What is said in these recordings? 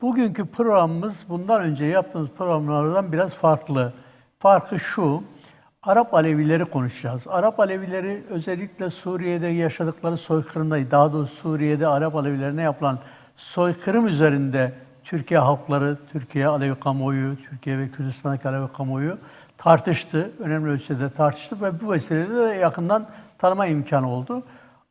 bugünkü programımız bundan önce yaptığımız programlardan biraz farklı. Farkı şu, Arap Alevileri konuşacağız. Arap Alevileri özellikle Suriye'de yaşadıkları soykırımda, daha doğrusu Suriye'de Arap Alevilerine yapılan soykırım üzerinde Türkiye halkları, Türkiye Alevi kamuoyu, Türkiye ve Kürdistan'daki Alevi kamuoyu tartıştı. Önemli ölçüde tartıştı ve bu vesileyle de yakından tanıma imkanı oldu.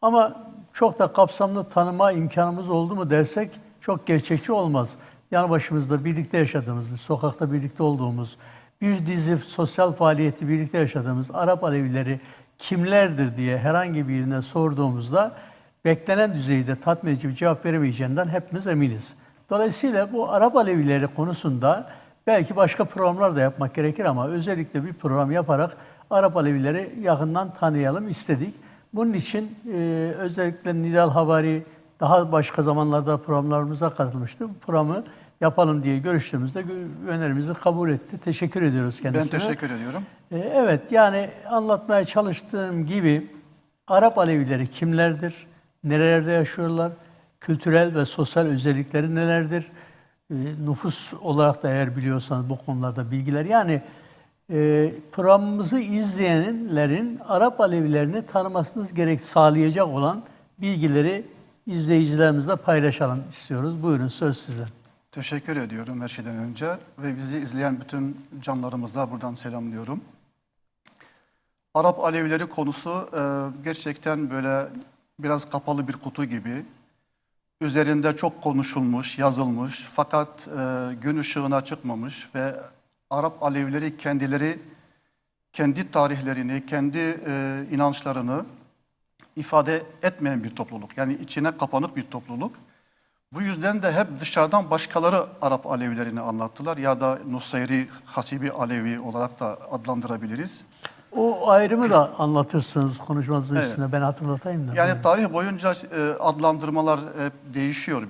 Ama çok da kapsamlı tanıma imkanımız oldu mu dersek çok gerçekçi olmaz. Yanı başımızda birlikte yaşadığımız, sokakta birlikte olduğumuz, bir dizi sosyal faaliyeti birlikte yaşadığımız Arap Alevileri kimlerdir diye herhangi birine sorduğumuzda beklenen düzeyde tatmin edici bir cevap veremeyeceğinden hepimiz eminiz. Dolayısıyla bu Arap Alevileri konusunda belki başka programlar da yapmak gerekir ama özellikle bir program yaparak Arap Alevileri yakından tanıyalım istedik. Bunun için özellikle Nidal Havari daha başka zamanlarda programlarımıza katılmıştı. Bu programı yapalım diye görüştüğümüzde önerimizi kabul etti. Teşekkür ediyoruz kendisine. Ben teşekkür ediyorum. Evet, yani anlatmaya çalıştığım gibi Arap Alevileri kimlerdir? Nerelerde yaşıyorlar? Kültürel ve sosyal özellikleri nelerdir? Nüfus olarak da eğer biliyorsanız bu konularda bilgiler. Yani programımızı izleyenlerin Arap Alevilerini tanımasını sağlayacak olan bilgileri izleyicilerimizle paylaşalım istiyoruz. Buyurun, söz size. Teşekkür ediyorum her şeyden önce ve bizi izleyen bütün canlarımıza buradan selamlıyorum. Arap Alevileri konusu gerçekten böyle biraz kapalı bir kutu gibi. Üzerinde çok konuşulmuş, yazılmış fakat gün ışığına çıkmamış ve Arap Alevileri kendileri kendi tarihlerini, kendi inançlarını ifade etmeyen bir topluluk. Yani içine kapanık bir topluluk. Bu yüzden de hep dışarıdan başkaları Arap Alevilerini anlattılar ya da Nusayri, Hasibi Alevi olarak da adlandırabiliriz. O ayrımı da anlatırsınız konuşmanızın üstüne, ben hatırlatayım da. Yani tarih boyunca adlandırmalar hep değişiyor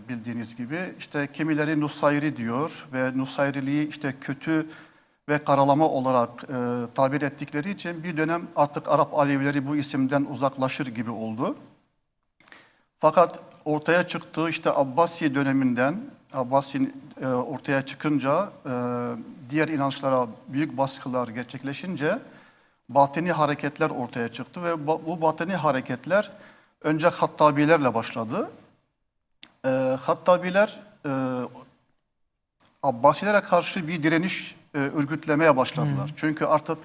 bildiğiniz gibi. İşte kimileri Nusayri diyor ve Nusayriliği işte kötü ve karalama olarak tabir ettikleri için bir dönem artık Arap Alevileri bu isimden uzaklaşır gibi oldu. Fakat ortaya çıktığı işte Abbasi döneminden, Abbasi ortaya çıkınca diğer inançlara büyük baskılar gerçekleşince batini hareketler ortaya çıktı ve bu batini hareketler önce Hattabilerle başladı. Hattabiler Abbasilere karşı bir direniş örgütlemeye başladılar. Çünkü artık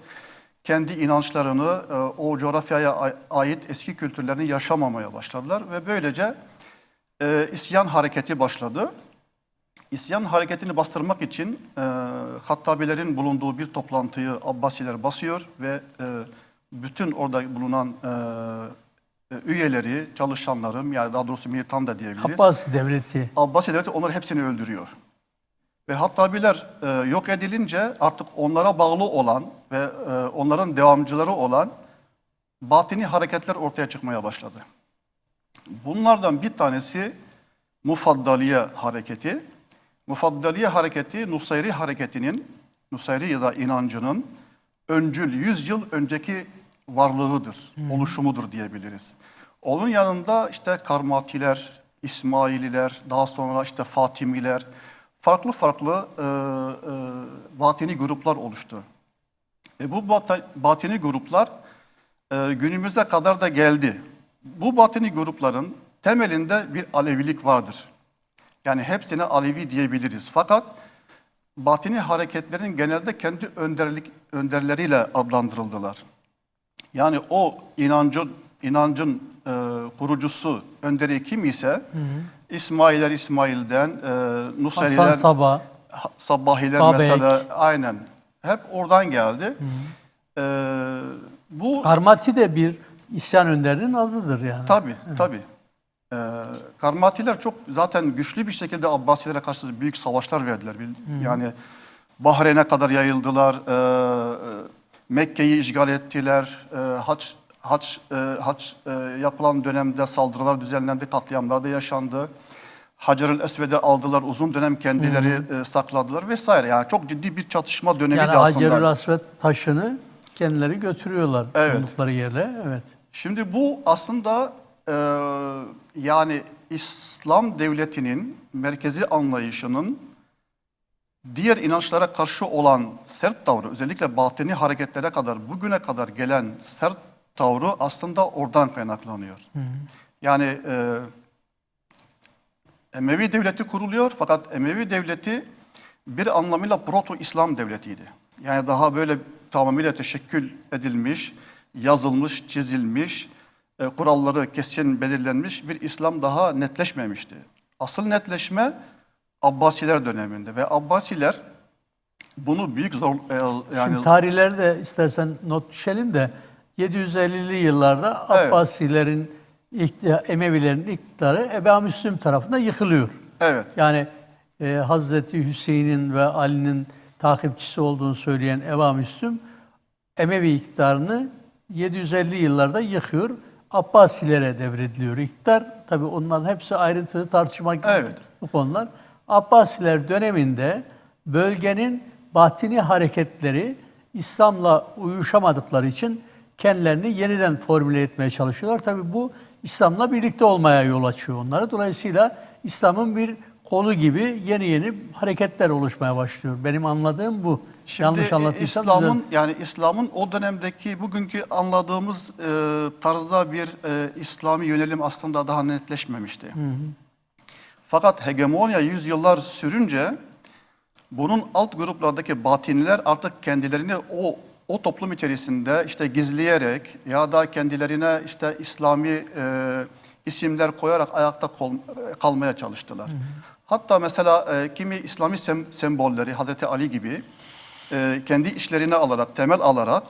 kendi inançlarını, o coğrafyaya ait eski kültürlerini yaşamamaya başladılar ve böylece isyan hareketi başladı. İsyan hareketini bastırmak için Hattabilerin bulunduğu bir toplantıyı Abbasiler basıyor ve bütün orada bulunan üyeleri, çalışanları, yani daha doğrusu militan da diyebiliriz. Abbasi Devleti. Abbasi Devleti onları hepsini öldürüyor. Ve Hattabiler yok edilince artık onlara bağlı olan ve onların devamcıları olan batini hareketler ortaya çıkmaya başladı. Bunlardan bir tanesi Mufaddaliye hareketi. Mufaddaliye hareketi Nusayri hareketinin, Nusayri ya da inancının öncül 100 yıl önceki varlığıdır, oluşumudur diyebiliriz. Onun yanında işte Karmatiler, İsmaililer, daha sonra işte Fatimiler, farklı farklı batini gruplar oluştu. Bu batini gruplar günümüze kadar da geldi. Bu batini grupların temelinde bir Alevilik vardır. Yani hepsine Alevi diyebiliriz. Fakat batini hareketlerin genelde kendi önderleriyle adlandırıldılar. Yani o inancın kurucusu, önderi kim ise İsmaililer İsmail'den, Nusayriler, Hasan Sabah, Sabbahiler Babek. mesela aynen hep oradan geldi. Bu Karmati de bir isyan önderinin adıdır yani. tabii, tabii. Karmatiler çok zaten güçlü bir şekilde Abbasilere karşı büyük savaşlar verdiler. Yani Bahreyn'e kadar yayıldılar, Mekke'yi işgal ettiler, haç yapılan dönemde saldırılar düzenlendi, katliamlar da yaşandı. Hacer-ül Esved'i aldılar, uzun dönem kendileri sakladılar vesaire. Yani çok ciddi bir çatışma dönemi Yani de aslında. Hacer-ül Esved taşını kendileri götürüyorlar bulundukları yerle. Evet. Şimdi bu aslında yani İslam devletinin merkezi anlayışının diğer inançlara karşı olan sert tavrı, özellikle batini hareketlere kadar, bugüne kadar gelen sert tavrı aslında oradan kaynaklanıyor. Yani Emevi devleti kuruluyor, fakat Emevi devleti bir anlamıyla proto-İslam devletiydi. Yani daha böyle tamamıyla teşekkül edilmiş, yazılmış, çizilmiş, kuralları kesin belirlenmiş bir İslam daha netleşmemişti. Asıl netleşme Abbasiler döneminde ve Abbasiler bunu büyük zor yani Şimdi tarihleri de istersen not düşelim de 750'li yıllarda Evet. Abbasilerin, Emevilerin iktidarı Ebu Müslim tarafından yıkılıyor. evet. Yani Hazreti Hüseyin'in ve Ali'nin takipçisi olduğunu söyleyen Ebu Müslim Emevi iktidarını 750 yıllarda yıkıyor. Abbasilere devrediliyor iktidar. Tabii onların hepsi ayrıntılı tartışma gibi Evet. bu konular. Abbasiler döneminde bölgenin batini hareketleri İslam'la uyuşamadıkları için kendilerini yeniden formüle etmeye çalışıyorlar. Tabii bu İslam'la birlikte olmaya yol açıyor onları. Dolayısıyla İslam'ın bir kolu gibi yeni hareketler oluşmaya başlıyor. Benim anladığım bu. Yanlış anlattıysam düzelt. İslam'ın o dönemdeki bugünkü anladığımız tarzda bir İslami yönelim aslında daha netleşmemişti. Fakat hegemonya yüzyıllar sürünce bunun alt gruplardaki batiniler artık kendilerini o toplum içerisinde işte gizleyerek ya da kendilerine işte İslami isimler koyarak ayakta kalmaya çalıştılar. Hatta mesela kimi İslami sembolleri Hazreti Ali gibi kendi işlerine alarak, temel alarak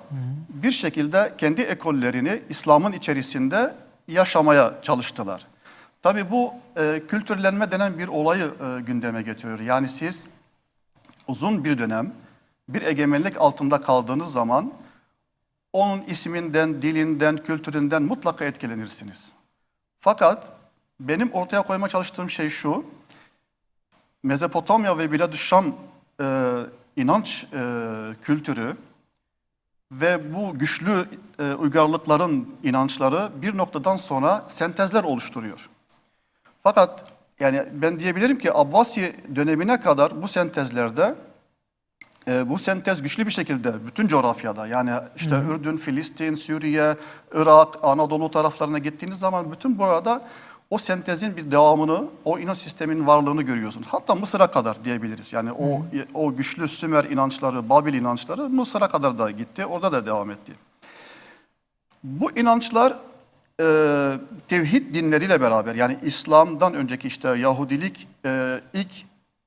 bir şekilde kendi ekollerini İslam'ın içerisinde yaşamaya çalıştılar. Tabii bu kültürlenme denen bir olayı gündeme getiriyor. Yani siz uzun bir dönem bir egemenlik altında kaldığınız zaman onun isminden, dilinden, kültüründen mutlaka etkilenirsiniz. Fakat benim ortaya koymaya çalıştığım şey şu: Mezopotamya ve Bilad-ı Şam inanç kültürü ve bu güçlü uygarlıkların inançları bir noktadan sonra sentezler oluşturuyor. Fakat yani ben diyebilirim ki Abbasi dönemine kadar bu sentezlerde bu sentez güçlü bir şekilde bütün coğrafyada, yani işte Ürdün, Filistin, Suriye, Irak, Anadolu taraflarına gittiğiniz zaman bütün burada o sentezin bir devamını, o inanç sisteminin varlığını görüyorsunuz. Hatta Mısır'a kadar diyebiliriz. Yani o güçlü Sümer inançları, Babil inançları Mısır'a kadar da gitti, orada da devam etti. Bu inançlar tevhid dinleriyle beraber, yani İslam'dan önceki işte Yahudilik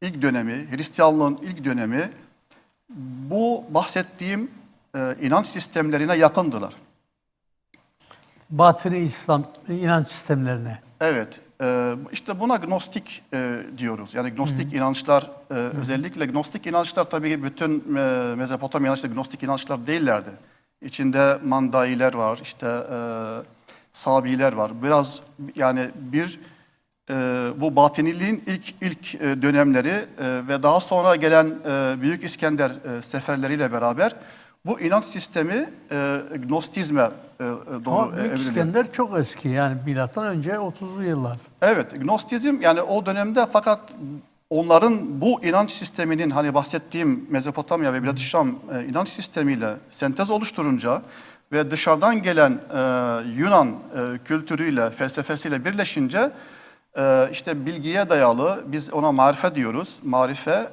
ilk dönemi, Hristiyanlığın ilk dönemi bu bahsettiğim inanç sistemlerine yakındılar. Batini İslam inanç sistemlerine. Evet, işte buna gnostik diyoruz. Yani gnostik inançlar, özellikle gnostik inançlar tabii bütün Mezopotamya inançları gnostik inançlar değillerdi. İçinde Mandailer var, işte Sabiler var. Biraz yani bu batiniliğin ilk dönemleri ve daha sonra gelen Büyük İskender seferleriyle beraber bu inanç sistemi Gnostizme doğru Ama Büyük evriliyor. İskender çok eski, yani milattan önce 30'lu yıllar. Evet, Gnostizm yani o dönemde, fakat onların bu inanç sisteminin, hani bahsettiğim Mezopotamya ve Bilad-ı Şam inanç sistemiyle sentez oluşturunca ve dışarıdan gelen Yunan kültürüyle, felsefesiyle birleşince işte bilgiye dayalı, biz ona marife diyoruz. Marife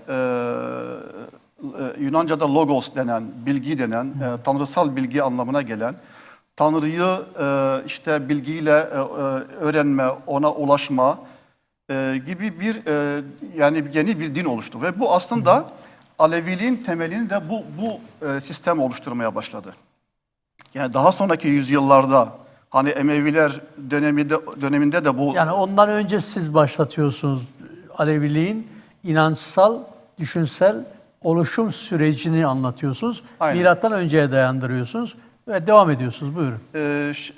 Yunanca'da logos denen, bilgi denen, tanrısal bilgi anlamına gelen, Tanrı'yı işte bilgiyle öğrenme, ona ulaşma gibi bir yani yeni bir din oluştu. Ve bu aslında Aleviliğin temelini de bu sistem oluşturmaya başladı. Yani daha sonraki yüzyıllarda, hani Emeviler döneminde de bu... Yani ondan önce siz başlatıyorsunuz Aleviliğin inançsal, düşünsel oluşum sürecini anlatıyorsunuz. Aynen. Milattan önceye dayandırıyorsunuz ve devam ediyorsunuz. Buyurun.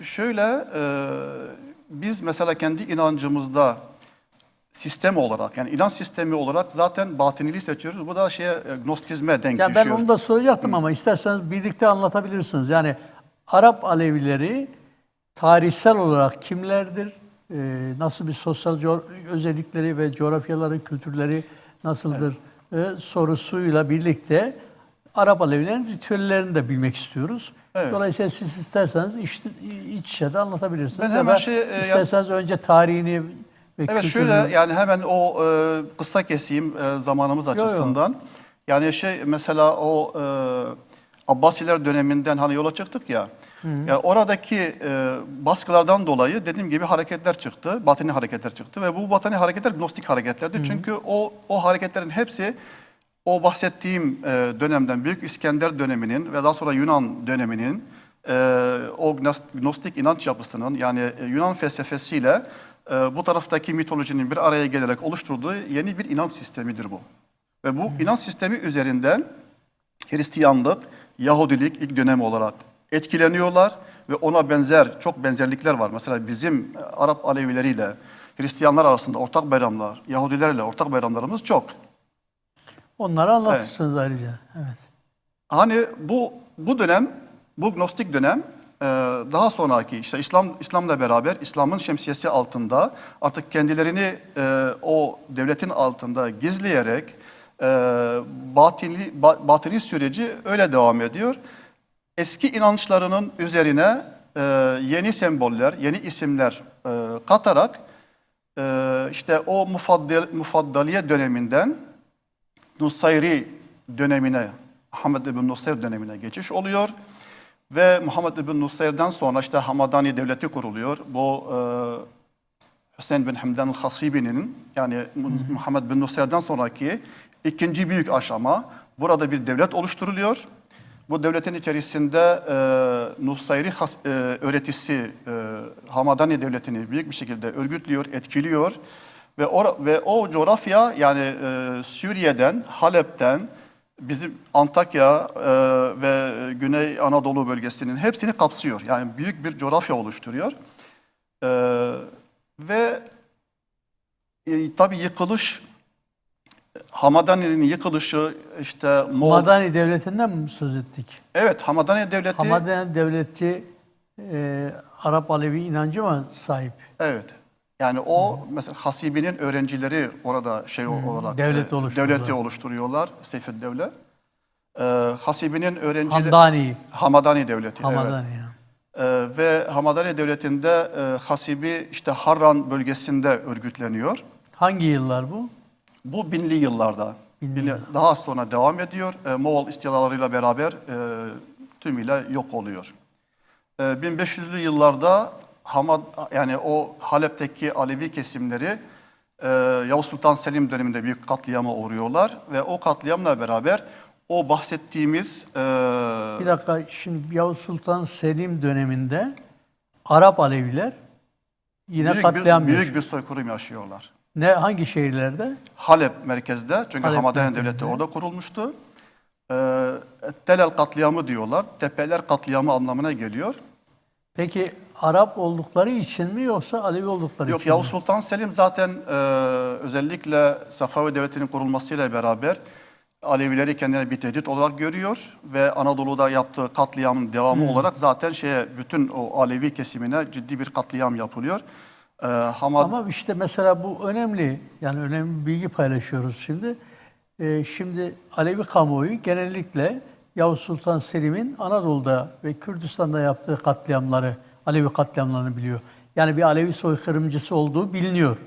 Şöyle, biz mesela kendi inancımızda sistem olarak, yani inanç sistemi olarak zaten batiniliği seçiyoruz. Bu da gnostizme denk Yani ben düşüyor. onu da soracaktım ama isterseniz birlikte anlatabilirsiniz. Yani Arap Alevileri tarihsel olarak kimlerdir nasıl bir sosyal özellikleri ve coğrafyaları, kültürleri nasıldır sorusuyla birlikte Arap Alevilerin ritüellerini de bilmek istiyoruz. Evet. Dolayısıyla siz isterseniz iç içe de anlatabilirsiniz. Ben Ya hemen da isterseniz önce tarihini ve Evet, kültürünü... şöyle yani hemen o kısa keseyim zamanımız yo. açısından. Yani mesela o Abbasiler döneminden hani yola çıktık ya. Ya oradaki baskılardan dolayı dediğim gibi hareketler çıktı, batini hareketler çıktı ve bu batini hareketler gnostik hareketlerdi. Çünkü o hareketlerin hepsi o bahsettiğim dönemden Büyük İskender döneminin ve daha sonra Yunan döneminin o gnostik inanç yapısının yani Yunan felsefesiyle bu taraftaki mitolojinin bir araya gelerek oluşturduğu yeni bir inanç sistemidir bu. Ve bu inanç sistemi üzerinden Hristiyanlık, Yahudilik ilk dönem olarak etkileniyorlar ve ona benzer çok benzerlikler var. Mesela bizim Arap Alevileriyle Hristiyanlar arasında ortak bayramlar, Yahudilerle ortak bayramlarımız çok. Onları anlatırsınız ayrıca. Evet. Hani bu dönem, bu gnostik dönem daha sonraki işte İslam'la beraber İslam'ın şemsiyesi altında artık kendilerini o devletin altında gizleyerek batini süreci öyle devam ediyor. Eski inançlarının üzerine yeni semboller, yeni isimler katarak işte o Mufaddaliye döneminden Nusayri dönemine, Muhammed ibn Nusayr dönemine geçiş oluyor. Ve Muhammed ibn Nusayr'dan sonra işte Hamadani devleti kuruluyor. Bu Hüseyin bin Hamdan el-Hasibi'nin yani Muhammed bin Nusayr'dan sonraki ikinci büyük aşama. Burada bir devlet oluşturuluyor. Bu devletin içerisinde Nusayri öğretisi Hamadani devletini büyük bir şekilde örgütlüyor, etkiliyor. Ve o coğrafya yani Suriye'den, Halep'ten, bizim Antakya ve Güney Anadolu bölgesinin hepsini kapsıyor. Yani büyük bir coğrafya oluşturuyor. Ve tabii yıkılış, Hamadani'nin yıkılışı işte Hamadani Devleti'nden mi söz ettik? Evet, Hamadani Devleti. Hamadani Devleti Arap Alevi inancı mı sahip? Evet. Yani o mesela Hasibi'nin öğrencileri orada olarak devleti oluşturuyorlar. Seyfeddevle. Hasibi'nin öğrencileri Hamadani Devleti. Hamadani. Evet. Ve Hamadani Devleti'nde Hasibi işte Harran bölgesinde örgütleniyor. Hangi yıllar bu? Bu binli yıllarda. Daha sonra devam ediyor. Moğol istilalarıyla beraber tümüyle yok oluyor. 1500'lü yıllarda yani o Halep'teki Alevi kesimleri Yavuz Sultan Selim döneminde büyük katliama uğruyorlar ve o katliamla beraber o bahsettiğimiz bir dakika, şimdi Yavuz Sultan Selim döneminde Arap Aleviler yine katliam büyük bir soykırım yaşıyorlar. Hangi şehirlerde? Halep merkezde. Çünkü Hamadani Devleti orada kurulmuştu. Telel katliamı diyorlar. Tepeler katliamı anlamına geliyor. Peki Arap oldukları için mi yoksa Alevi oldukları için mi? Yok, mi? Yavuz Sultan Selim zaten özellikle Safavi Devleti'nin kurulmasıyla beraber Alevileri kendine bir tehdit olarak görüyor ve Anadolu'da yaptığı katliamın devamı olarak zaten bütün o Alevi kesimine ciddi bir katliam yapılıyor. Ama işte mesela bu önemli, yani önemli bir bilgi paylaşıyoruz şimdi. Şimdi Alevi kamuoyu genellikle Yavuz Sultan Selim'in Anadolu'da ve Kürdistan'da yaptığı katliamları, Alevi katliamlarını biliyor. Yani bir Alevi soykırımcısı olduğu biliniyor.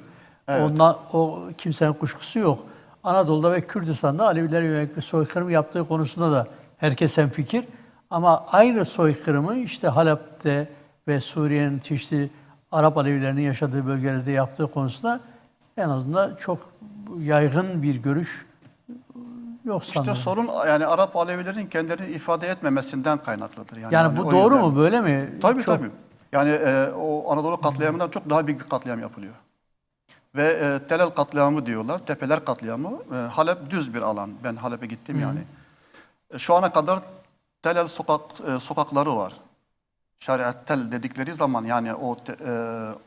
Evet. O kimsenin kuşkusu yok. Anadolu'da ve Kürdistan'da Alevilere yönelik bir soykırım yaptığı konusunda da herkes hemfikir. Ama aynı soykırımı işte Halep'te ve Suriye'nin çeşitli Arap Alevilerinin yaşadığı bölgelerde yaptığı konusunda en azından çok yaygın bir görüş yok sanırım. İşte sorun yani Arap Alevilerin kendilerini ifade etmemesinden kaynaklıdır. Yani bu doğru mu, böyle mi? Tabii. Yani o Anadolu katliamından çok daha büyük bir katliam yapılıyor. Ve Telel katliamı diyorlar, Tepeler katliamı. Halep düz bir alan. Ben Halep'e gittim yani. Şu ana kadar Telel sokakları var. Şariat tel dedikleri zaman yani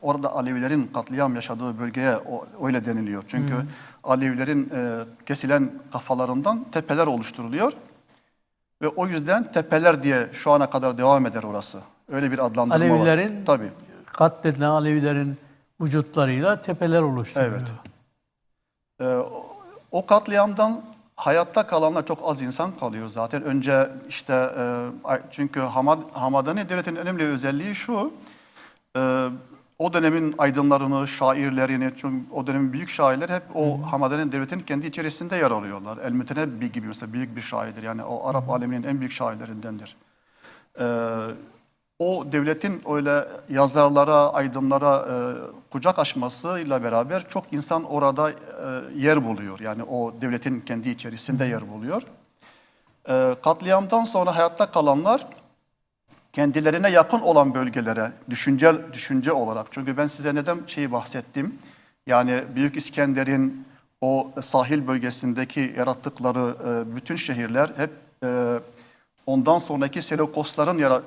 orada Alevilerin katliam yaşadığı bölgeye öyle deniliyor. Çünkü Alevilerin kesilen kafalarından tepeler oluşturuluyor. Ve o yüzden tepeler diye şu ana kadar devam eder orası. Öyle bir adlandırma Alevilerin, var. Tabii. katledilen Alevilerin vücutlarıyla tepeler oluşturuyor. Evet. O katliamdan hayatta kalanlar çok az insan kalıyor zaten. Önce işte çünkü Hamadani devletinin önemli özelliği şu. O dönemin aydınlarını, şairlerini, çünkü o dönemin büyük şairler hep o Hamadani devletinin kendi içerisinde yer alıyorlar. El-Mütenebbi gibi mesela büyük bir şairdir. Yani o Arap aleminin en büyük şairlerindendir. O devletin öyle yazarlara, aydınlara kucak açmasıyla beraber çok insan orada yer buluyor. Yani o devletin kendi içerisinde yer buluyor. Katliamdan sonra hayatta kalanlar kendilerine yakın olan bölgelere düşünce olarak. Çünkü ben size neden bahsettim? Yani Büyük İskender'in o sahil bölgesindeki yarattıkları bütün şehirler hep ondan sonraki Seleukosların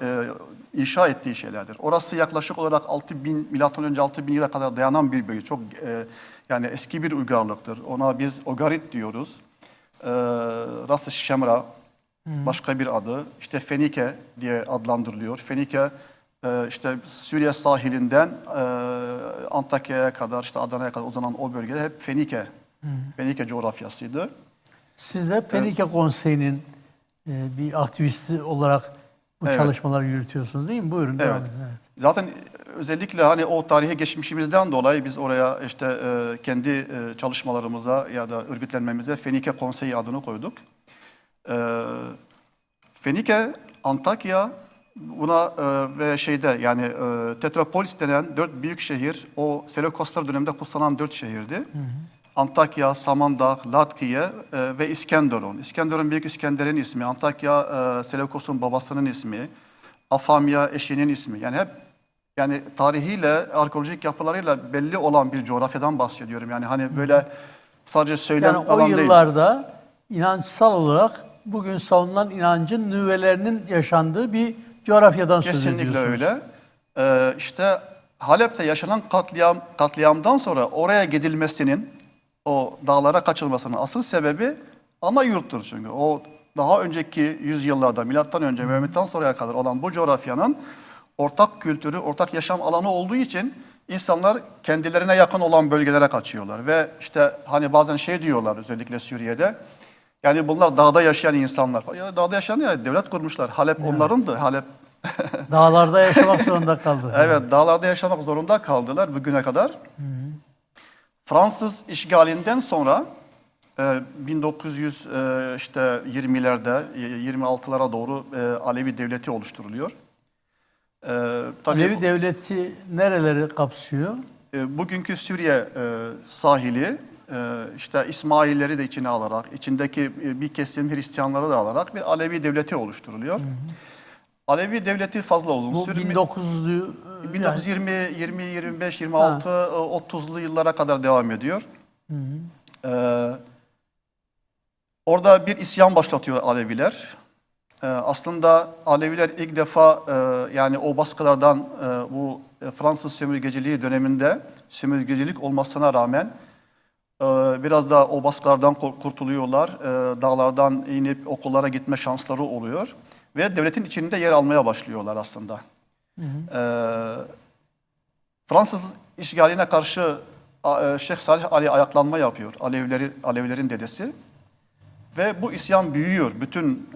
inşa ettiği şeylerdir. Orası yaklaşık olarak 6000 milattan önce 6000 yıla kadar dayanan bir bölge. Çok yani eski bir uygarlıktır. Ona biz Ogarit diyoruz. Ras-ı Şemra başka bir adı. İşte Fenike diye adlandırılıyor. Fenike işte Suriye sahilinden Antakya'ya kadar, işte Adana'ya kadar uzanan o bölgede hep Fenike coğrafyasıydı. Siz de Fenike Konseyi'nin bir aktivisti olarak bu çalışmaları yürütüyorsunuz değil mi? Buyurun devam edin. Evet. Zaten özellikle hani o tarihi geçmişimizden dolayı biz oraya işte kendi çalışmalarımıza ya da örgütlenmemize Fenike Konseyi adını koyduk. Fenike, Antakya buna ve yani Tetrapolis denen 4 büyük şehir o Seleukoslar döneminde kutsanan 4 şehirdi. Antakya, Samandağ, Latkiye ve İskenderun. İskenderun Büyük İskender'in ismi, Antakya Seleukos'un babasının ismi, Afamya eşinin ismi. Yani hep yani tarihiyle, arkeolojik yapılarıyla belli olan bir coğrafyadan bahsediyorum. Yani hani böyle sadece söylem yani falan değil. O yıllarda inançsal olarak bugün savunulan inancın nüvelerinin yaşandığı bir coğrafyadan söz ediyorsunuz. Kesinlikle öyle. İşte Halep'te yaşanan katliamdan sonra oraya gidilmesinin, o dağlara kaçılmasının asıl sebebi ana yurttur çünkü. O daha önceki yüzyıllarda, milattan önce ve milattan sonraya kadar olan bu coğrafyanın ortak kültürü, ortak yaşam alanı olduğu için insanlar kendilerine yakın olan bölgelere kaçıyorlar. Ve işte hani bazen diyorlar özellikle Suriye'de, yani bunlar dağda yaşayan insanlar. Ya dağda yaşayan ya devlet kurmuşlar. Halep onlarındı. Halep dağlarda yaşamak zorunda kaldı. Evet, dağlarda yaşamak zorunda kaldılar bugüne kadar. Fransız işgalinden sonra 1920'lerde, 26'lara doğru Alevi devleti oluşturuluyor. Alevi devleti nereleri kapsıyor? Bugünkü Suriye sahili, işte İsmailleri de içine alarak, içindeki bir kesim Hristiyanları da alarak bir Alevi devleti oluşturuluyor. Alevi devleti fazla uzun sürmüyor. 1900'lü 1920, 25, 26, 30'lu yıllara kadar devam ediyor. Orada bir isyan başlatıyor Aleviler. Aslında Aleviler ilk defa yani o baskılardan bu Fransız sömürgeciliği döneminde sömürgecilik olmasına rağmen biraz da o baskılardan kurtuluyorlar. Dağlardan inip okullara gitme şansları oluyor. Ve devletin içinde yer almaya başlıyorlar aslında. Fransız işgaline karşı Şeyh Salih Ali ayaklanma yapıyor. Alevilerin dedesi. Ve bu isyan büyüyor. Bütün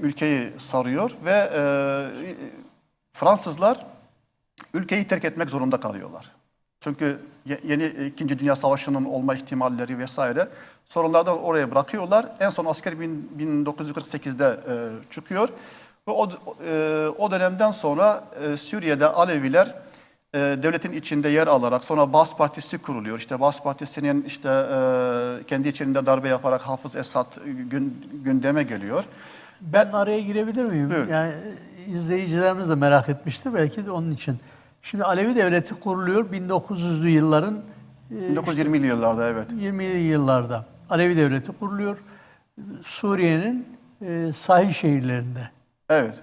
ülkeyi sarıyor ve Fransızlar ülkeyi terk etmek zorunda kalıyorlar. Çünkü yeni 2. Dünya Savaşı'nın olma ihtimalleri vesaire sorunlardan oraya bırakıyorlar. En son asker 1948'de çıkıyor. Ve o dönemden sonra Suriye'de Aleviler devletin içinde yer alarak sonra Baas Partisi kuruluyor. İşte Baas Partisi'nin kendi içinde darbe yaparak Hafız Esad gündeme geliyor. Ben araya girebilir miyim? Buyurun. Yani izleyicilerimiz de merak etmiştir belki de onun için. Şimdi Alevi devleti kuruluyor 1900'lü yılların 1920'li yıllarda evet. 20'li yıllarda Alevi devleti kuruluyor. Suriye'nin sahil şehirlerinde. Evet.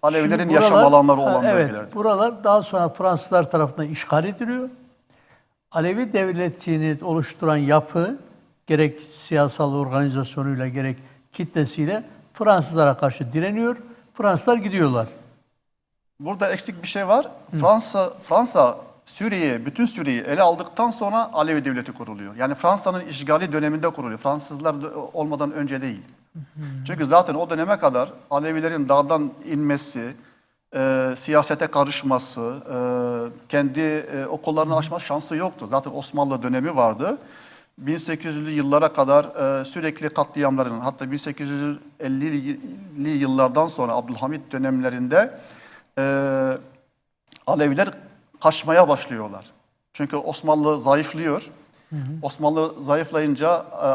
Alevilerin Şimdi yaşam alanları olan evet, bölgelerde. buralar daha sonra Fransızlar tarafından işgal ediliyor. Alevi devletini oluşturan yapı gerek siyasal organizasyonuyla gerek kitlesiyle Fransızlara karşı direniyor. Fransızlar gidiyorlar. Burada eksik bir şey var. Fransa bütün Suriye'yi ele aldıktan sonra Alevi devleti kuruluyor. Yani Fransa'nın işgali döneminde kuruluyor. Fransızlar olmadan önce değil. Çünkü zaten o döneme kadar Alevilerin dağdan inmesi, siyasete karışması, kendi okullarını açma şansı yoktu. Zaten Osmanlı dönemi vardı. 1800'lü yıllara kadar sürekli katliamların, hatta 1850'li yıllardan sonra Abdülhamit dönemlerinde Aleviler kaçmaya başlıyorlar. Çünkü Osmanlı zayıflıyor. Osmanlı zayıflayınca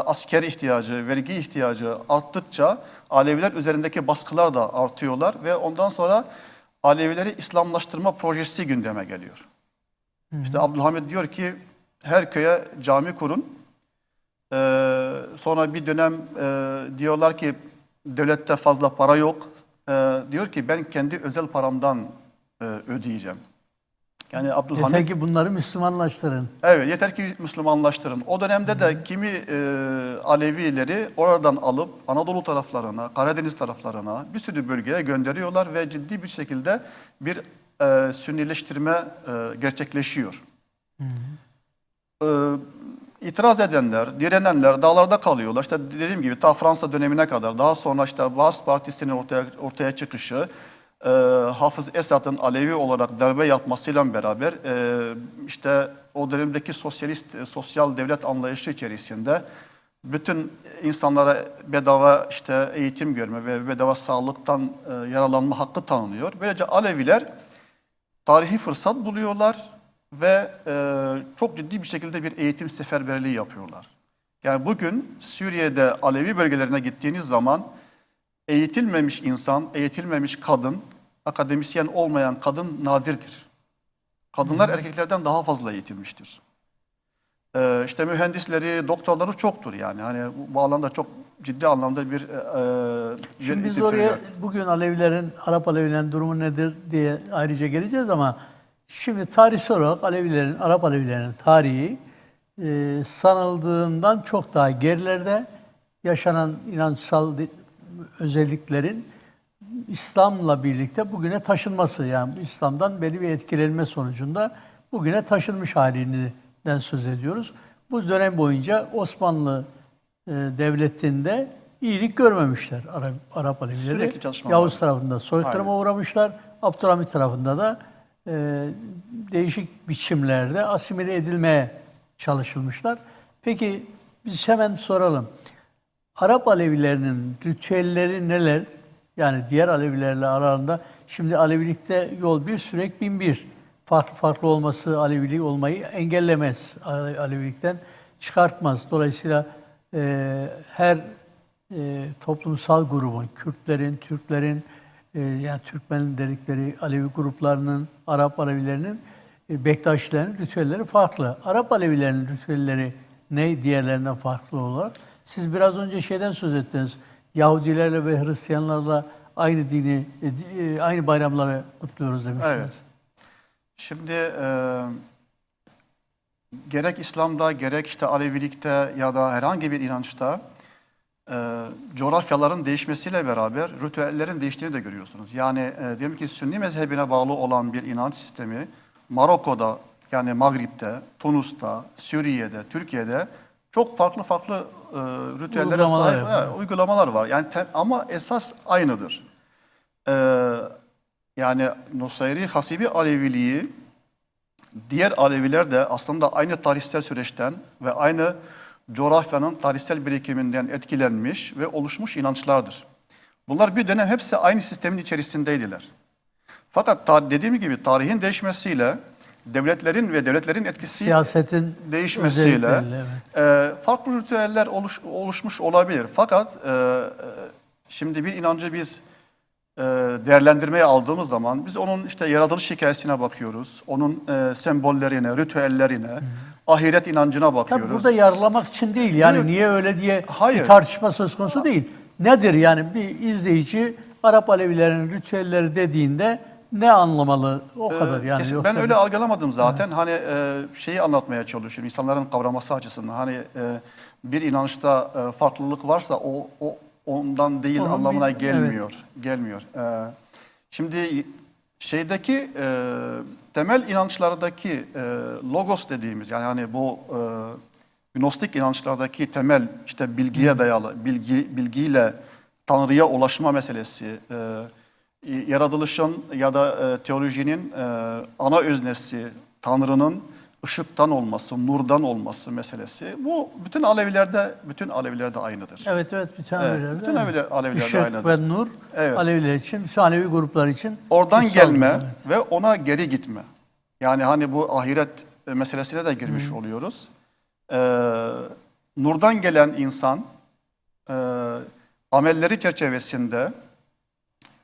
asker ihtiyacı, vergi ihtiyacı arttıkça Aleviler üzerindeki baskılar da artıyorlar ve ondan sonra Alevileri İslamlaştırma projesi gündeme geliyor. İşte Abdülhamit diyor ki her köye cami kurun. Sonra bir dönem diyorlar ki devlette fazla para yok. Diyor ki ben kendi özel paramdan ödeyeceğim. Yani Abdülhamit... Yeter ki bunları Müslümanlaştırın. Evet, yeter ki Müslümanlaştırın. O dönemde de kimi Alevileri oradan alıp Anadolu taraflarına, Karadeniz taraflarına bir sürü bölgeye gönderiyorlar ve ciddi bir şekilde bir Sünnileştirme gerçekleşiyor. İtiraz edenler, direnenler dağlarda kalıyorlar. İşte dediğim gibi ta Fransa dönemine kadar, daha sonra işte Baas Partisi'nin ortaya çıkışı, Hafız Esad'ın Alevi olarak darbe yapmasıyla beraber işte o dönemdeki sosyal devlet anlayışı içerisinde bütün insanlara bedava işte eğitim görme ve bedava sağlıktan yararlanma hakkı tanınıyor. Böylece Aleviler tarihi fırsat buluyorlar ve çok ciddi bir şekilde bir eğitim seferberliği yapıyorlar. Yani bugün Suriye'de Alevi bölgelerine gittiğiniz zaman eğitilmemiş insan, eğitilmemiş kadın, akademisyen olmayan kadın nadirdir. Kadınlar erkeklerden daha fazla eğitilmiştir. İşte mühendisleri, doktorları çoktur yani. Hani bu alanda çok ciddi anlamda bir Şimdi biz eğitim oraya süreci. bugün Alevilerin, Arap Alevilerin durumu nedir diye ayrıca geleceğiz ama şimdi tarihsel olarak Alevilerin, Arap Alevilerin tarihi sanıldığından çok daha gerilerde yaşanan inançsal özelliklerin İslam'la birlikte bugüne taşınması, yani İslam'dan belli bir etkilenme sonucunda bugüne taşınmış halinden söz ediyoruz. Bu dönem boyunca Osmanlı devletinde iyilik görmemişler Arap Alevileri. Sürekli çatışma Yavuz var. tarafında soykırıma Aynen. uğramışlar. Abdülhamit tarafında da değişik biçimlerde asimile edilmeye çalışılmışlar. Peki biz hemen soralım. Arap Alevilerinin ritüelleri neler? Yani diğer Alevilerle aralarında şimdi Alevilikte yol bir, sürek bin bir. Farklı farklı olması Alevilik olmayı engellemez. Alevilikten çıkartmaz. Dolayısıyla her toplumsal grubun, Kürtlerin, Türklerin, yani Türkmen dedikleri Alevi gruplarının, Arap Alevilerinin, Bektaşilerin ritüelleri farklı. Arap Alevilerinin ritüelleri ne diğerlerinden farklı olarak? Siz biraz önce şeyden söz ettiniz. Yahudilerle ve Hristiyanlarla aynı dini, aynı bayramları kutluyoruz demiştiniz. Evet. Şimdi gerek İslam'da gerek işte Alevilikte ya da herhangi bir inançta coğrafyaların değişmesiyle beraber ritüellerin değiştiğini de görüyorsunuz. Yani diyelim ki Sünni mezhebine bağlı olan bir inanç sistemi Maroko'da, yani Mağrip'te, Tunus'ta, Suriye'de, Türkiye'de çok farklı farklı ritüellere sahip uygulamalar var. Yani ama esas aynıdır. Yani Nusayri Hasibi Aleviliği diğer Aleviler de aslında aynı tarihsel süreçten ve aynı coğrafyanın tarihsel birikiminden etkilenmiş ve oluşmuş inançlardır. Bunlar bir dönem hepsi aynı sistemin içerisindeydiler. Fakat dediğim gibi tarihin değişmesiyle, devletlerin ve devletlerin etkisi siyasetin değişmesiyle evet. Farklı ritüeller oluşmuş olabilir. Fakat şimdi bir inancı biz değerlendirmeye aldığımız zaman biz onun işte yaratılış hikayesine bakıyoruz. Onun sembollerine, ritüellerine, ahiret inancına bakıyoruz. Tabii burada yargılamak için değil. Yani Evet. niye öyle diye Hayır. bir tartışma söz konusu değil. Nedir yani bir izleyici Arap Alevilerinin ritüelleri dediğinde ne anlamalı o kadar yani. Kesin. Yoksa Ben öyle algılamadım zaten. Hani şeyi anlatmaya çalışıyorum insanların kavraması açısından. Hani bir inançta farklılık varsa o ondan değil Onun anlamına bir- gelmiyor. Gelmiyor. Şimdi şeydeki temel inançlardaki logos dediğimiz yani hani bu gnostik inançlardaki temel işte bilgiye dayalı bilgiyle Tanrı'ya ulaşma meselesi, yaratılışın ya da teolojinin ana öznesi Tanrı'nın ışıktan olması, nurdan olması meselesi. Bu bütün Alevilerde aynıdır. Evet, evet, bütün Aleviler. Bütün Alevilerde Işık aynıdır. ve nur Evet. Aleviler için, bütün Alevi gruplar için Oradan kutsaldır, gelme evet. ve ona geri gitme. Yani hani bu ahiret meselesine de girmiş oluyoruz. Nurdan gelen insan amelleri çerçevesinde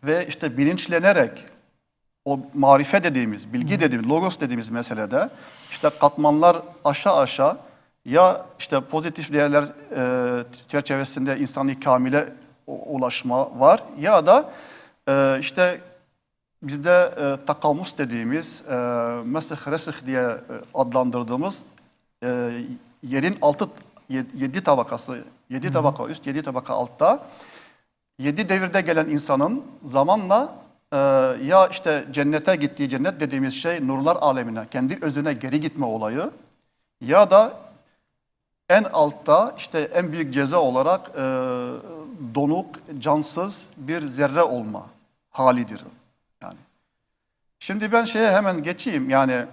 ve işte bilinçlenerek o marife dediğimiz, bilgi dediğimiz, logos dediğimiz meselede işte katmanlar aşağı ya işte pozitif değerler çerçevesinde insani kamile ulaşma var ya da işte bizde takamus dediğimiz, mesih resih diye adlandırdığımız yerin yedi tabakası, 7 tabaka üst, 7 tabaka altta 7 devirde gelen insanın zamanla ya işte cennete gittiği, cennet dediğimiz şey nurlar alemine, kendi özüne geri gitme olayı ya da en altta işte en büyük ceza olarak donuk, cansız bir zerre olma halidir. Yani. Şimdi ben şeye hemen geçeyim yani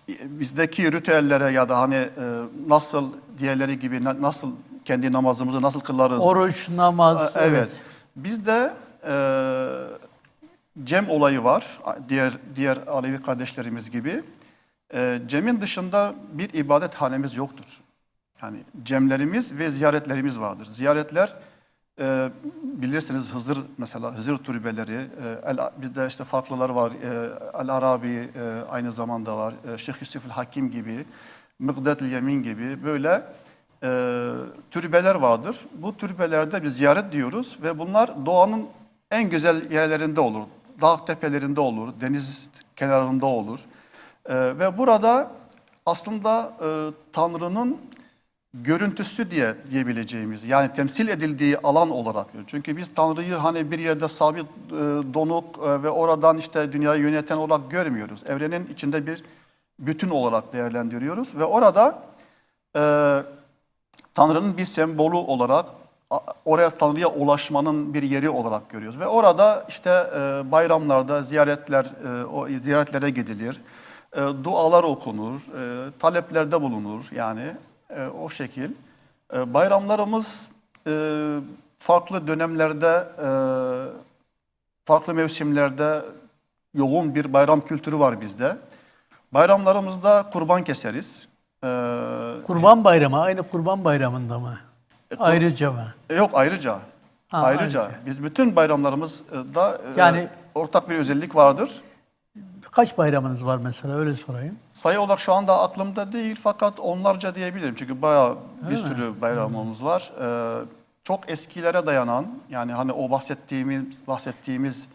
bizdeki ritüellere ya da hani nasıl diğerleri gibi nasıl kendi namazımızı nasıl kılarız? Oruç, namaz. Evet. Bizde cem olayı var. Diğer Alevi kardeşlerimiz gibi. Cem'in dışında bir ibadethanemiz yoktur. Yani cemlerimiz ve ziyaretlerimiz vardır. Ziyaretler bilirsiniz Hızır türbeleri, bizde işte farklılar var. El-Arabi aynı zamanda var. Şeyh Yusuf Hakim gibi, Mıgdet-i Yemin gibi böyle türbeler vardır. Bu türbelerde biz ziyaret diyoruz ve bunlar doğanın en güzel yerlerinde olur. Dağ tepelerinde olur, deniz kenarında olur. Ve burada aslında Tanrı'nın görüntüsü diyebileceğimiz yani temsil edildiği alan olarak. Çünkü biz Tanrı'yı hani bir yerde sabit, donuk ve oradan işte dünyayı yöneten olarak görmüyoruz. Evrenin içinde bir bütün olarak değerlendiriyoruz ve orada Tanrı'nın bir sembolü olarak oraya Tanrı'ya ulaşmanın bir yeri olarak görüyoruz. Ve orada işte bayramlarda ziyaretlere gidilir, dualar okunur, taleplerde bulunur yani o şekil. Bayramlarımız farklı dönemlerde, farklı mevsimlerde yoğun bir bayram kültürü var bizde. Bayramlarımızda kurban keseriz. Kurban Bayramı, aynı Kurban Bayramı'nda mı? Ayrıca mı? Yok ayrıca. Ha, Ayrıca. Biz bütün bayramlarımızda Yani ortak bir özellik vardır. kaç bayramınız var mesela, öyle sorayım. Sayı olarak şu anda aklımda değil fakat onlarca diyebilirim. Çünkü bayağı bir sürü bayramımız var. Çok eskilere dayanan yani hani o bahsettiğimiz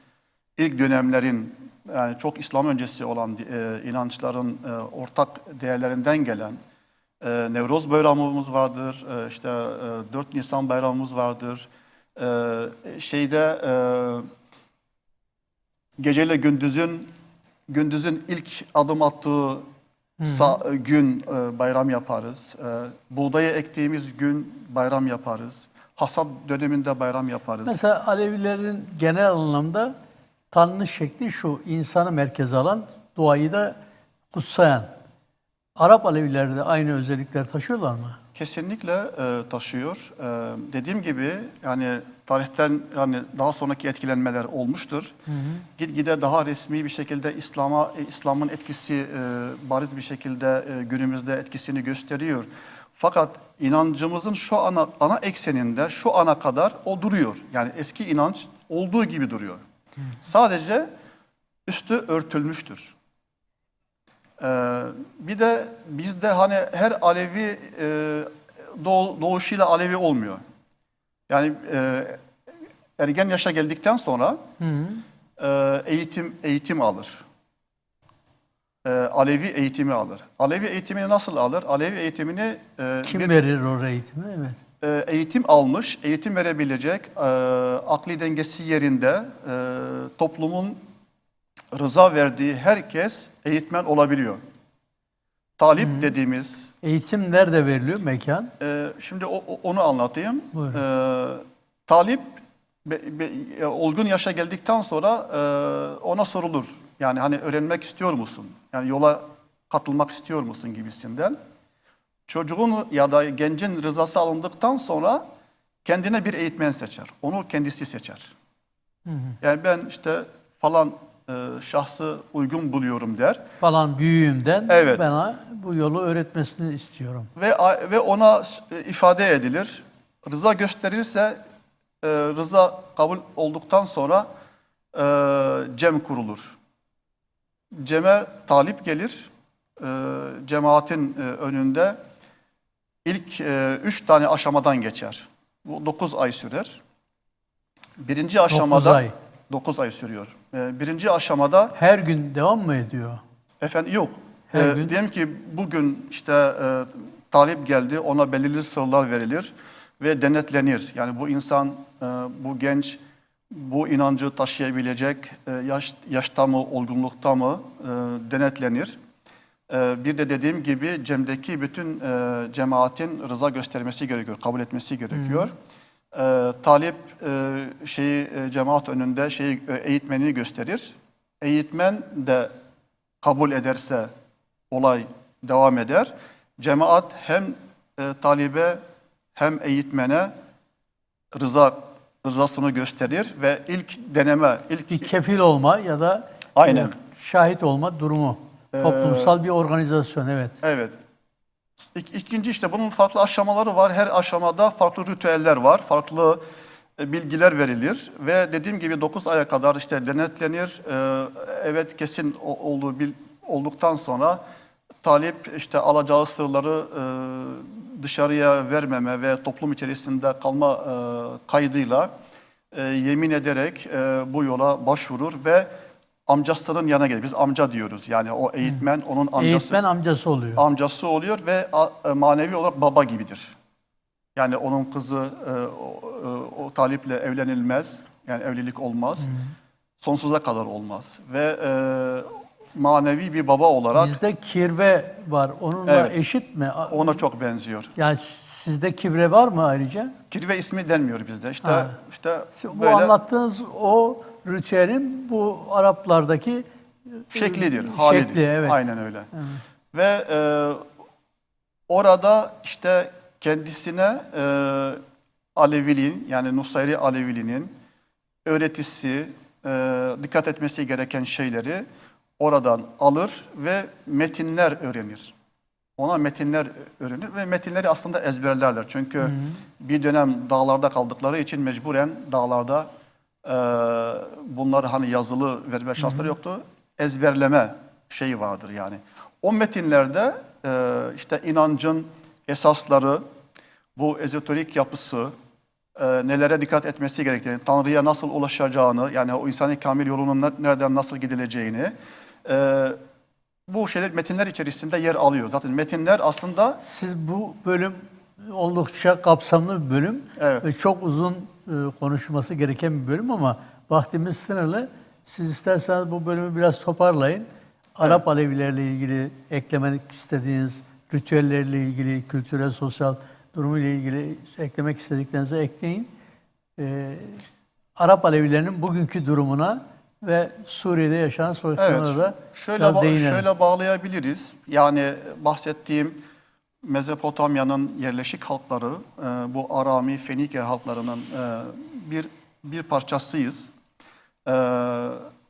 ilk dönemlerin yani çok İslam öncesi olan inançların ortak değerlerinden gelen Nevroz bayramımız vardır. İşte 4 Nisan bayramımız vardır. Geceyle gündüzün ilk adım attığı gün bayram yaparız. Buğdayı ektiğimiz gün bayram yaparız. Hasat döneminde bayram yaparız. Mesela Alevilerin genel anlamda tanınış şekli şu: insanı merkeze alan, doğayı da kutsayan. Arap Alevileri de aynı özellikler taşıyorlar mı? Kesinlikle taşıyor. Dediğim gibi yani tarihten yani daha sonraki etkilenmeler olmuştur. Gitgide daha resmi bir şekilde İslam'ın etkisi bariz bir şekilde günümüzde etkisini gösteriyor. Fakat inancımızın şu ana ekseninde şu ana kadar o duruyor. Yani eski inanç olduğu gibi duruyor. Sadece üstü örtülmüştür. Bir de bizde hani her Alevi doğuşuyla Alevi olmuyor. Yani ergen yaşa geldikten sonra eğitim alır. Alevi eğitimi alır. Alevi eğitimini nasıl alır? Alevi eğitimini Kim verir o eğitimi? Evet. Eğitim almış, eğitim verebilecek, akli dengesi yerinde, toplumun rıza verdiği herkes eğitmen olabiliyor. Talip dediğimiz, Eğitim nerede veriliyor? Mekan? şimdi onu anlatayım. Buyurun. Talip olgun yaşa geldikten sonra ona sorulur. Yani hani öğrenmek istiyor musun? Yani yola katılmak istiyor musun gibisinden. Çocuğun ya da gencin rızası alındıktan sonra kendine bir eğitmen seçer. Onu kendisi seçer. Yani ben işte falan şahsı uygun buluyorum der. Falan büyüğümden Evet. bana bu yolu öğretmesini istiyorum. Ve ona ifade edilir. Rıza gösterirse rıza kabul olduktan sonra cem kurulur. Cem'e talip gelir. Cemaatin önünde ilk 3 tane aşamadan geçer. Bu 9 ay sürer. Birinci aşamada 9 ay. 9 ay sürüyor. Birinci aşamada Her gün devam mı ediyor? efendim yok. Her gün. Diyelim ki bugün işte talip geldi, ona belirli sırlar verilir ve denetlenir. Yani bu insan, bu genç bu inancı taşıyabilecek yaşta mı, olgunlukta mı denetlenir. Bir de dediğim gibi Cem'deki bütün cemaatin rıza göstermesi gerekiyor, kabul etmesi gerekiyor. Talip cemaat önünde eğitmenini gösterir. Eğitmen de kabul ederse olay devam eder. Cemaat hem talibe hem eğitmene rızasını gösterir ve ilk deneme, Bir kefil olma ya da Aynen. şahit olma durumu. Toplumsal bir organizasyon, evet. Evet. İkinci işte bunun farklı aşamaları var. Her aşamada farklı ritüeller var. Farklı bilgiler verilir ve dediğim gibi 9 aya kadar işte denetlenir. Evet kesin olduktan sonra talip işte alacağı sırları dışarıya vermeme ve toplum içerisinde kalma kaydıyla yemin ederek bu yola başvurur ve amcasının yanına gelir. Biz amca diyoruz. Yani o eğitmen onun amcası. Eğitmen amcası oluyor. Amcası oluyor ve manevi olarak baba gibidir. Yani onun kızı o taliple evlenilmez. Yani evlilik olmaz. Sonsuza kadar olmaz. Ve manevi bir baba olarak Bizde kirve var. Onunla Evet. eşit mi? ona çok benziyor. Yani sizde kirve var mı ayrıca? Kirve ismi denmiyor bizde. Ha. İşte Bu böyle anlattığınız o ritüelin bu Araplardaki şeklidir, halidir. şekli, evet. Aynen öyle. Ve orada işte kendisine Aleviliğin yani Nusayri Aleviliğinin öğretisi, dikkat etmesi gereken şeyleri oradan alır ve metinler öğrenir. Ona metinler öğrenir ve metinleri aslında ezberlerler. Çünkü bir dönem dağlarda kaldıkları için mecburen dağlarda bunları hani yazılı verme şansları yoktu. Ezberleme şeyi vardır yani. O metinlerde işte inancın esasları, bu ezoterik yapısı, nelere dikkat etmesi gerektiğini, Tanrı'ya nasıl ulaşacağını, yani o insani kamil yolunun nereden nasıl gidileceğini, bu metinler içerisinde yer alıyor. Zaten metinler aslında... Siz bu bölüm oldukça kapsamlı bir bölüm Evet. ve çok uzun konuşması gereken bir bölüm ama vaktimiz sınırlı. Siz isterseniz bu bölümü biraz toparlayın. Arap Alevilerle ilgili eklemek istediğiniz, ritüellerle ilgili, kültürel, sosyal durumuyla ilgili eklemek istediklerinizi ekleyin. Arap Alevilerinin bugünkü durumuna ve Suriye'de yaşanan soykırımlara da biraz değinelim. Şöyle bağlayabiliriz. Yani bahsettiğim Mezopotamya'nın yerleşik halkları, bu Arami, Fenike halklarının bir parçasıyız.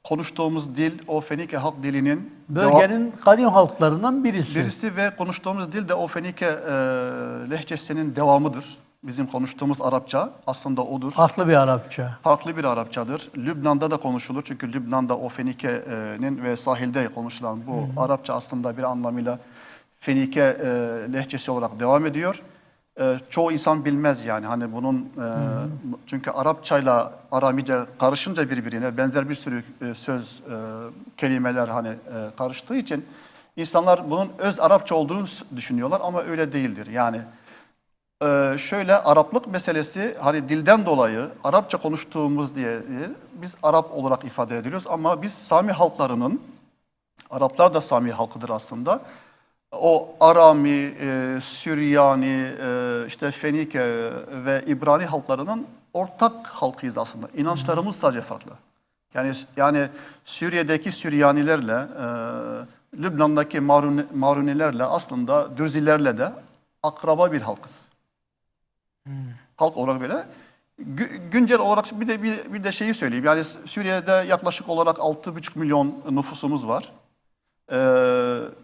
Konuştuğumuz dil, o Fenike halk dilinin... Bölgenin kadim halklarından birisi. Ve konuştuğumuz dil de o Fenike lehçesinin devamıdır. Bizim konuştuğumuz Arapça aslında odur. Farklı bir Arapça. Farklı bir Arapçadır. Lübnan'da da konuşulur çünkü Lübnan'da o Fenike'nin ve sahilde konuşulan bu Arapça aslında bir anlamıyla Fenike lehçesi olarak devam ediyor. Çoğu insan bilmez yani hani bunun çünkü Arapçayla Aramice karışınca birbirine benzer bir sürü söz, kelimeler hani karıştığı için insanlar bunun öz Arapça olduğunu düşünüyorlar ama öyle değildir. Yani Şöyle Araplık meselesi hani dilden dolayı Arapça konuştuğumuz diye biz Arap olarak ifade ediyoruz ama biz Sami halklarının, Araplar da Sami halkıdır aslında. O Arami, Süryani, işte Fenike ve İbrani halklarının ortak halkıyız aslında. İnançlarımız sadece farklı. Yani Suriye'deki Süryanilerle, Lübnan'daki Marunilerle aslında Dürzilerle de akraba bir halkız. Halk olarak böyle. Güncel olarak bir de şeyi söyleyeyim. Yani Suriye'de yaklaşık olarak 6,5 milyon nüfusumuz var.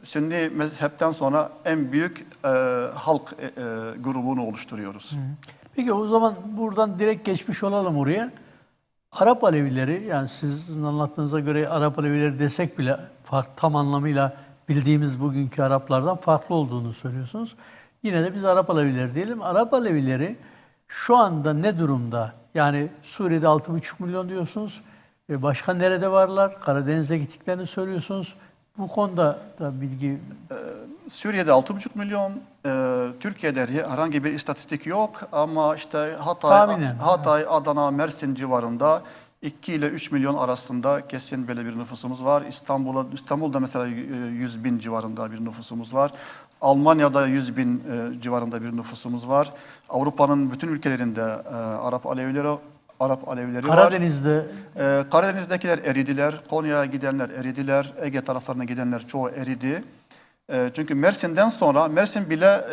Sünni mezhepten sonra en büyük halk grubunu oluşturuyoruz. Peki o zaman buradan direkt geçmiş olalım oraya. Arap Alevileri, yani sizin anlattığınıza göre Arap Alevileri desek bile tam anlamıyla bildiğimiz bugünkü Araplardan farklı olduğunu söylüyorsunuz. Yine de biz Arap Alevileri diyelim. Arap Alevileri şu anda ne durumda? Yani Suriye'de 6,5 milyon diyorsunuz. Başka nerede varlar? Karadeniz'e gittiklerini söylüyorsunuz. Bu konuda da bilgi... Suriye'de 6,5 milyon, Türkiye'de herhangi bir istatistik yok ama işte Hatay, Adana, Mersin civarında 2 ile 3 milyon arasında kesin böyle bir nüfusumuz var. İstanbul'da mesela 100 bin civarında bir nüfusumuz var. Almanya'da 100 bin civarında bir nüfusumuz var. Avrupa'nın bütün ülkelerinde Arap Alevileri Karadeniz'de var. Karadeniz'dekiler eridiler. Konya'ya gidenler eridiler. Ege taraflarına gidenler çoğu eridi. Çünkü Mersin'den sonra Mersin bile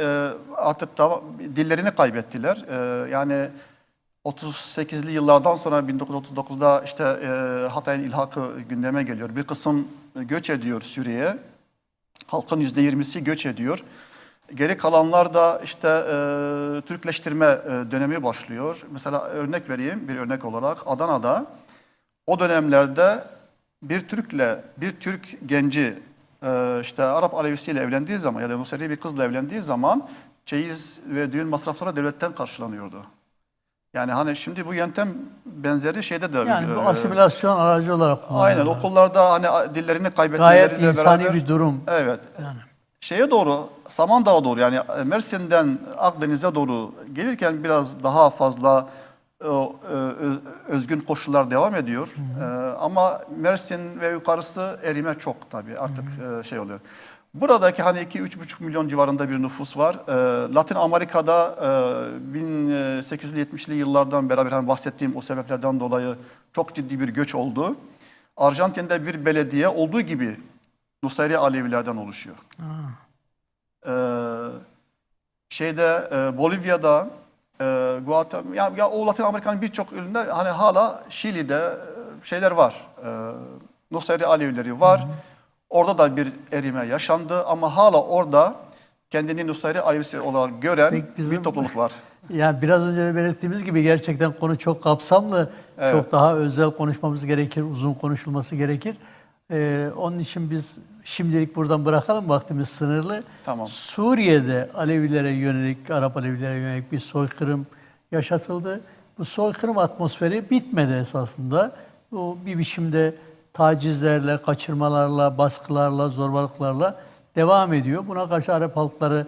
artık da dillerini kaybettiler. Yani 38'li yıllardan sonra 1939'da işte Hatay'ın ilhakı gündeme geliyor. Bir kısım göç ediyor Suriye'ye. Halkın %20'si göç ediyor. Geri kalanlar da işte Türkleştirme dönemi başlıyor. Mesela örnek vereyim, bir örnek olarak Adana'da o dönemlerde bir Türk genci işte Arap Alevisiyle evlendiği zaman ya da Nusayri bir kızla evlendiği zaman çeyiz ve düğün masrafları devletten karşılanıyordu. Yani hani şimdi bu yöntem benzeri şeyde de... yani bu asimilasyon aracı olarak kullanıyorlar. Aynen okullarda hani dillerini kaybetmeleriyle gayet insani beraber... bir durum. Evet. Yani. Şeye doğru, Samandağ'a doğru yani Mersin'den Akdeniz'e doğru gelirken biraz daha fazla özgün koşullar devam ediyor. Ama Mersin ve yukarısı erime çok tabii artık şey oluyor. Buradaki hani 2-3,5 milyon civarında bir nüfus var. Latin Amerika'da 1870'li yıllardan beraber hani bahsettiğim o sebeplerden dolayı çok ciddi bir göç oldu. Arjantin'de bir belediye olduğu gibi Nusayri Alevilerden oluşuyor. Bolivya'da, Guatemala, ya o Latin Amerika'nın birçok ülkesinde hani hala Şili'de şeyler var. Nusayri Alevileri var. Orada da bir erime yaşandı ama hala orada kendini Nusayri Alevisi olarak gören bir topluluk var. Yani biraz önce de belirttiğimiz gibi gerçekten konu çok kapsamlı, Evet. çok daha özel konuşmamız gerekir, uzun konuşulması gerekir. Onun için biz şimdilik buradan bırakalım, vaktimiz sınırlı. Tamam. Suriye'de Alevilere yönelik, Arap Alevilere yönelik bir soykırım yaşatıldı. Bu soykırım atmosferi bitmedi esasında. Bu bir biçimde tacizlerle, kaçırmalarla, baskılarla, zorbalıklarla devam ediyor. Buna karşı Arap halkları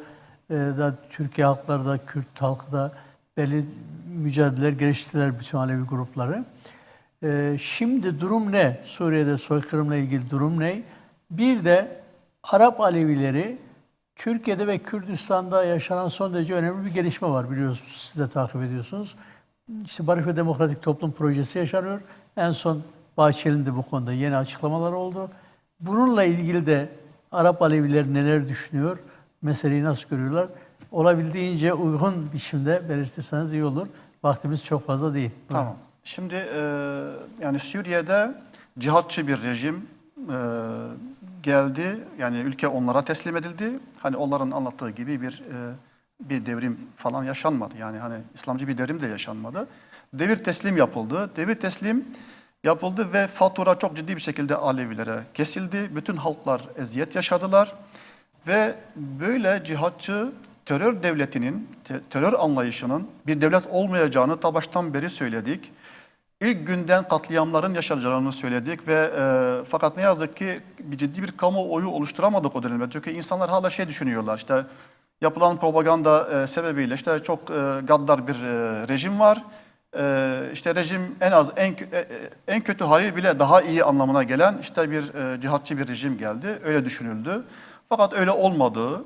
da, Türkiye halkları da, Kürt halkı da belli mücadeleler geliştirdiler, bütün Alevi grupları. Şimdi durum ne? Suriye'de soykırımla ilgili durum ne? Bir de Arap Alevileri Türkiye'de ve Kürdistan'da yaşanan son derece önemli bir gelişme var, biliyorsunuz, siz de takip ediyorsunuz. İşte Barış ve Demokratik Toplum Projesi yaşanıyor. En son Bahçeli'nin de bu konuda yeni açıklamalar oldu. Bununla ilgili de Arap Alevileri neler düşünüyor? Meseleyi nasıl görüyorlar? Olabildiğince uygun biçimde belirtirseniz iyi olur. Vaktimiz çok fazla değil. Tamam. Şimdi yani Suriye'de cihatçı bir rejim geldi. Yani ülke onlara teslim edildi. Hani onların anlattığı gibi bir devrim falan yaşanmadı. Yani hani İslamcı bir devrim de yaşanmadı. Devir teslim yapıldı. Devir teslim yapıldı ve fatura çok ciddi bir şekilde Alevilere kesildi. Bütün halklar eziyet yaşadılar. Ve böyle cihatçı terör devletinin, terör anlayışının bir devlet olmayacağını ta baştan beri söyledik. İlk günden katliamların yaşanacağını söyledik ve fakat ne yazık ki ciddi bir kamuoyu oluşturamadık o dönemde. Çünkü insanlar hala şey düşünüyorlar, işte Yapılan propaganda sebebiyle işte çok gaddar bir rejim var. İşte rejim en kötü hali bile daha iyi anlamına gelen işte bir cihatçı bir rejim geldi. Öyle düşünüldü. Fakat öyle olmadığı,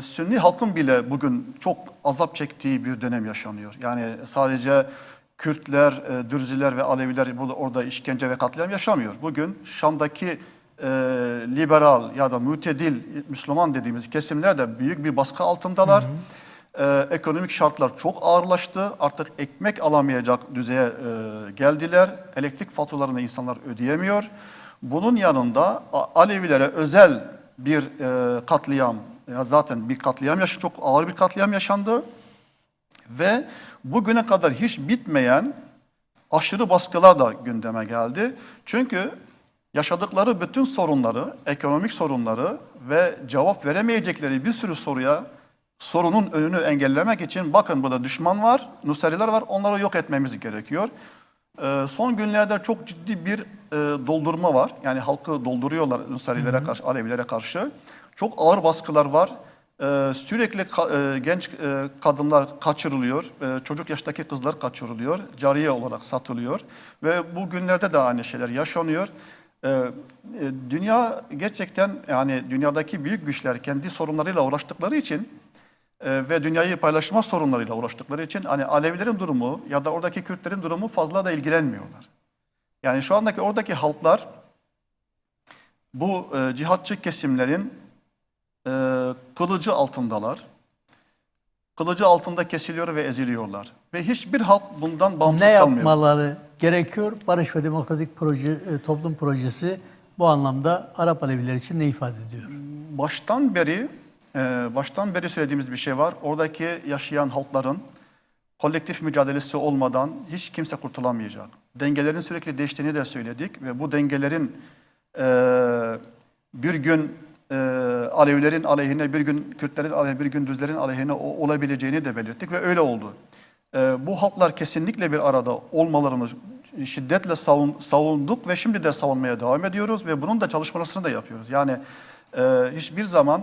Sünni halkın bile bugün çok azap çektiği bir dönem yaşanıyor. Yani sadece Kürtler, Dürziler ve Aleviler orada işkence ve katliam yaşamıyor. Bugün Şam'daki liberal ya da mütedil Müslüman dediğimiz kesimler de büyük bir baskı altındalar. Ekonomik şartlar çok ağırlaştı. Artık ekmek alamayacak düzeye geldiler. Elektrik faturalarını insanlar ödeyemiyor. Bunun yanında Alevilere özel bir katliam, ya zaten bir katliam çok ağır bir katliam yaşandı. Ve bugüne kadar hiç bitmeyen aşırı baskılar da gündeme geldi. Çünkü yaşadıkları bütün sorunları, ekonomik sorunları ve cevap veremeyecekleri bir sürü sorunun önünü engellemek için bakın burada düşman var, Nusayriler var, onları yok etmemiz gerekiyor. Son günlerde çok ciddi bir doldurma var. Yani halkı dolduruyorlar Nusayrilere karşı, Alevilere karşı. Çok ağır baskılar var. Sürekli genç kadınlar kaçırılıyor, çocuk yaştaki kızlar kaçırılıyor, cariye olarak satılıyor ve bu günlerde de aynı şeyler yaşanıyor. Dünya gerçekten yani dünyadaki büyük güçler kendi sorunlarıyla uğraştıkları için ve dünyayı paylaşma sorunlarıyla uğraştıkları için hani Alevilerin durumu ya da oradaki Kürtlerin durumu fazla da ilgilenmiyorlar. Yani şu andaki oradaki halklar bu cihatçı kesimlerin kılıcı altındalar. Kılıcı altında kesiliyor ve eziliyorlar. Ve hiçbir halk bundan bağımsız Ne kalmıyor. yapmaları gerekiyor? Barış ve Demokratik Toplum Projesi bu anlamda Arap Aleviler için ne ifade ediyor? Baştan beri söylediğimiz bir şey var. Oradaki yaşayan halkların kolektif mücadelesi olmadan hiç kimse kurtulamayacak. Dengelerin sürekli değiştiğini de söyledik ve bu dengelerin bir gün Alevilerin aleyhine, bir gün Kürtlerin aleyhine, bir gün Düzlerin aleyhine olabileceğini de belirttik ve öyle oldu. Bu halklar kesinlikle bir arada olmalarını şiddetle savunduk ve şimdi de savunmaya devam ediyoruz ve bunun da çalışmalarını da yapıyoruz. Yani hiçbir zaman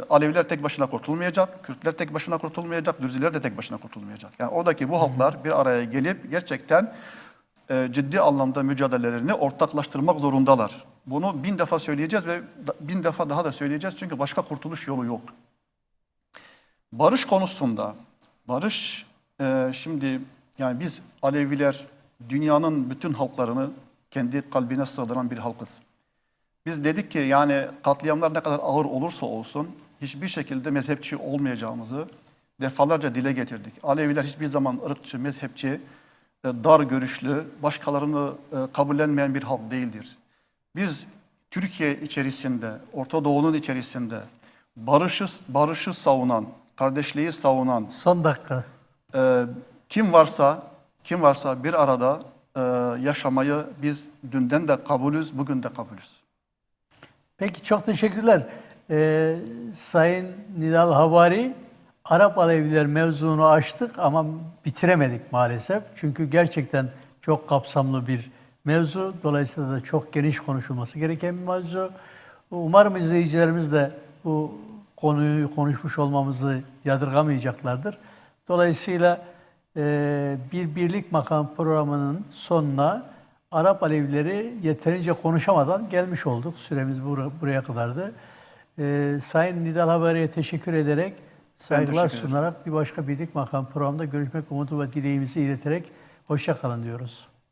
Aleviler tek başına kurtulmayacak, Kürtler tek başına kurtulmayacak, Dürziler de tek başına kurtulmayacak. Yani oradaki bu halklar bir araya gelip gerçekten ciddi anlamda mücadelelerini ortaklaştırmak zorundalar. Bunu 1000 defa söyleyeceğiz ve 1000 defa daha da söyleyeceğiz çünkü başka kurtuluş yolu yok. Barış konusunda, şimdi yani biz Aleviler dünyanın bütün halklarını kendi kalbine sığdıran bir halkız. Biz dedik ki yani katliamlar ne kadar ağır olursa olsun hiçbir şekilde mezhepçi olmayacağımızı defalarca dile getirdik. Aleviler hiçbir zaman ırkçı, mezhepçi, dar görüşlü, başkalarını kabullenmeyen bir halk değildir. Biz Türkiye içerisinde, Orta Doğu'nun içerisinde barışı savunan, kardeşliği savunan Son dakika. kim varsa bir arada yaşamayı biz dünden de kabulüz, bugün de kabulüz. Peki çok teşekkürler. Sayın Nidal Havari, Arap Aleviler mevzunu açtık ama bitiremedik maalesef. Çünkü gerçekten çok kapsamlı bir mevzu. Dolayısıyla da çok geniş konuşulması gereken bir mevzu. Umarım izleyicilerimiz de bu konuyu konuşmuş olmamızı yadırgamayacaklardır. Dolayısıyla bir birlik makam programının sonuna Arap Alevileri yeterince konuşamadan gelmiş olduk. Süremiz buraya kadardı. Sayın Nidal Havari'ye teşekkür ederek, saygılar sunarak bir başka birlik makam programında görüşmek umudu ve dileğimizi ileterek hoşça kalın diyoruz.